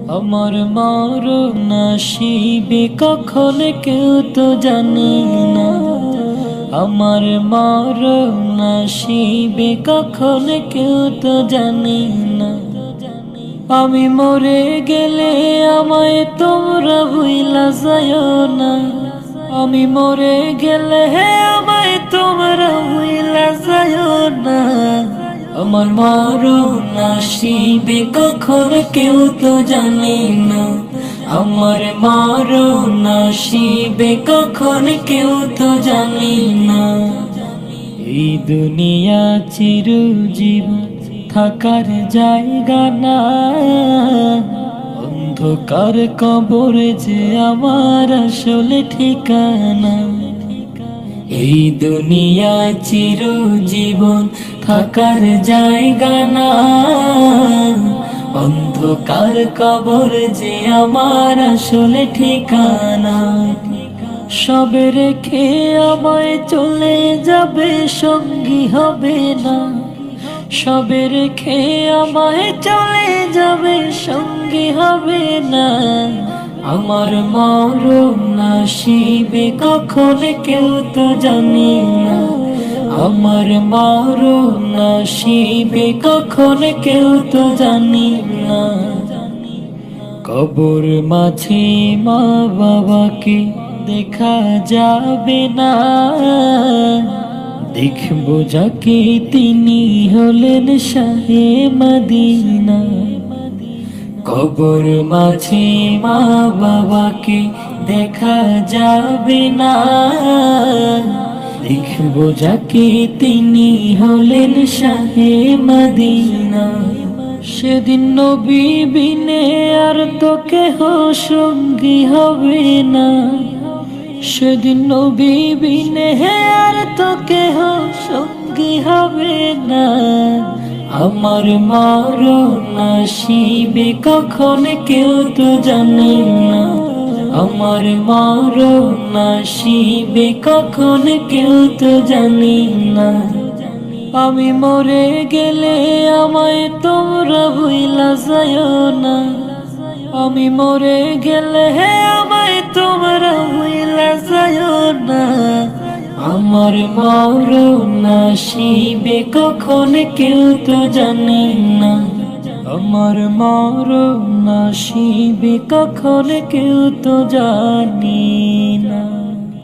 আমার মরণ আসিবে কখন কেউ তো জানে না। আমার মরণ আসিবে কখন কেউ তো জানে না। আমি মরে গেলে আমায় তোমরা ভুইলা যাইও না। আমি মরে গেলে আমায় তোমরা ভুইলা যাইও না। আমার মরণ আসিবে কখন কেউ তো জানে না। আমার মরণ আসিবে কখন কেউ তো জানে না। এই দুনিয়া চিরজীবন থাকার জায়গা না। অন্ধকার কবর যে আমার আসলে ঠিকানা। এই দুনিয়া চিরজীবন থাকার জায়গা না। অন্ধকার কবর যে আমার আসলে ঠিকানা। সবে রেখে আমায় চলে যাবে, সঙ্গী হবে না। সবে রেখে আমায় চলে যাবে, সঙ্গী হবে না। আমার মরণ আসিবে কখন কেউ তো জানে না। আমার মরণ আসিবে কখন কেউ তো জানে না। কবর মাঝে মা বাবাকে দেখা যাবে না। দেখবো যাকে তিনি হলেন শাহে মদিনা। কবর মাঝে মা বাবাকে দেখা যাবে না। দেখবো যাকে তিনি হলেন শাহে মদিনা। সেদিন নবী বিনে আর তো কেহ সঙ্গী হবে না। সেদিন নবী বিনে আর তো কেহ সঙ্গী হবে না। আমার মরণ আসিবে কখন কেউ তো জানে না। আমার মরণ আসিবে কখন কেউ তো জানে না। আমি মরে গেলে আমায় তোমরা ভুইলা যাইও না। আমি মরে গেলে আমায় তোমরা ভুইলা যাইও না। আমার মরণ আসিবে কখন কেউ তো জানে না। আমার মরণ আসিবে কখন কেউ তো জানে না।